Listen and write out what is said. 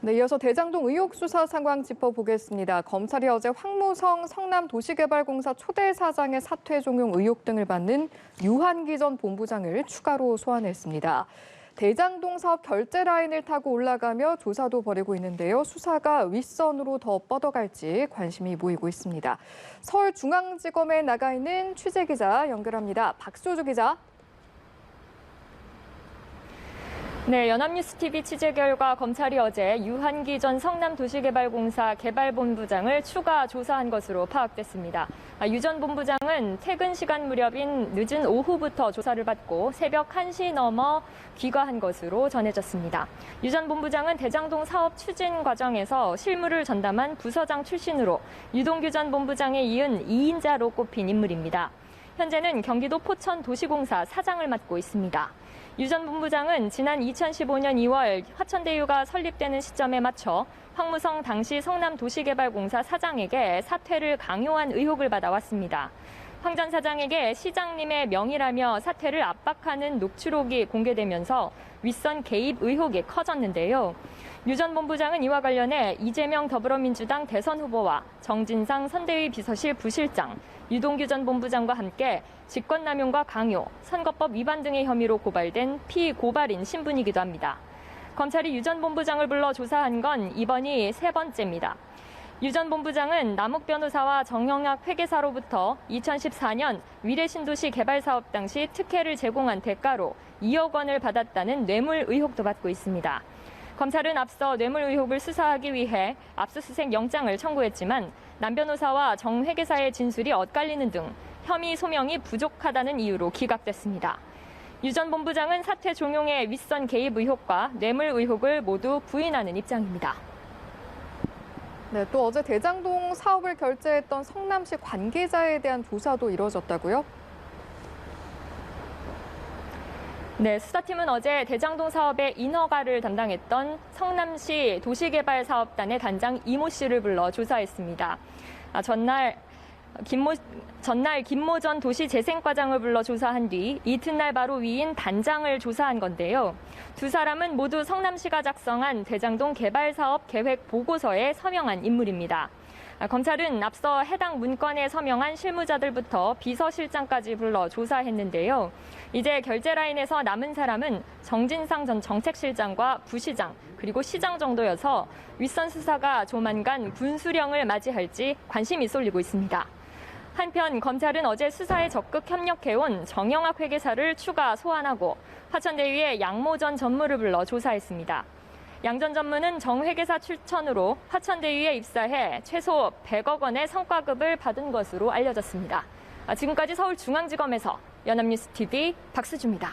네, 이어서 대장동 의혹 수사 상황 짚어보겠습니다. 검찰이 어제 황무성 성남도시개발공사 초대 사장의 사퇴 종용 의혹 등을 받는 유한기 전 본부장을 추가로 소환했습니다. 대장동 사업 결제 라인을 타고 올라가며 조사도 벌이고 있는데요. 수사가 윗선으로 더 뻗어갈지 관심이 모이고 있습니다. 서울중앙지검에 나가 있는 취재기자 연결합니다. 박소주 기자. 네, 연합뉴스TV 취재 결과 검찰이 어제 유한기 전 성남도시개발공사 개발본부장을 추가 조사한 것으로 파악됐습니다. 유 전 본부장은 퇴근 시간 무렵인 늦은 오후부터 조사를 받고 새벽 1시 넘어 귀가한 것으로 전해졌습니다. 유 전 본부장은 대장동 사업 추진 과정에서 실무를 전담한 부서장 출신으로 유동규 전 본부장에 이은 2인자로 꼽힌 인물입니다. 현재는 경기도 포천도시공사 사장을 맡고 있습니다. 유 전 본부장은 지난 2015년 2월 화천대유가 설립되는 시점에 맞춰 황무성 당시 성남도시개발공사 사장에게 사퇴를 강요한 의혹을 받아왔습니다. 황 전 사장에게 시장님의 명의라며 사퇴를 압박하는 녹취록이 공개되면서 윗선 개입 의혹이 커졌는데요. 유 전 본부장은 이와 관련해 이재명 더불어민주당 대선 후보와 정진상 선대위 비서실 부실장, 유동규 전 본부장과 함께 직권남용과 강요, 선거법 위반 등의 혐의로 고발된 피고발인 신분이기도 합니다. 검찰이 유 전 본부장을 불러 조사한 건 이번이 세 번째입니다. 유 전 본부장은 남욱 변호사와 정영학 회계사로부터 2014년 위례신도시 개발사업 당시 특혜를 제공한 대가로 2억 원을 받았다는 뇌물 의혹도 받고 있습니다. 검찰은 앞서 뇌물 의혹을 수사하기 위해 압수수색 영장을 청구했지만 남 변호사와 정 회계사의 진술이 엇갈리는 등 혐의 소명이 부족하다는 이유로 기각됐습니다. 유 전 본부장은 사퇴 종용의 윗선 개입 의혹과 뇌물 의혹을 모두 부인하는 입장입니다. 네, 또 어제 대장동 사업을 결제했던 성남시 관계자에 대한 조사도 이뤄졌다고요? 네, 수사팀은 어제 대장동 사업의 인허가를 담당했던 성남시 도시개발사업단의 단장 이모 씨를 불러 조사했습니다. 전날 김모 전 도시재생과장을 불러 조사한 뒤 이튿날 바로 위인 단장을 조사한 건데요. 두 사람은 모두 성남시가 작성한 대장동 개발사업 계획 보고서에 서명한 인물입니다. 검찰은 앞서 해당 문건에 서명한 실무자들부터 비서실장까지 불러 조사했는데요. 이제 결제 라인에서 남은 사람은 정진상 전 정책실장과 부시장, 그리고 시장 정도여서 윗선 수사가 조만간 군수령을 맞이할지 관심이 쏠리고 있습니다. 한편 검찰은 어제 수사에 적극 협력해온 정영학 회계사를 추가 소환하고 화천대유의 양모 전 전무를 불러 조사했습니다. 양 전 전무는 정 회계사 출천으로 화천대유에 입사해 최소 100억 원의 성과급을 받은 것으로 알려졌습니다. 지금까지 서울중앙지검에서 연합뉴스TV 박수주입니다.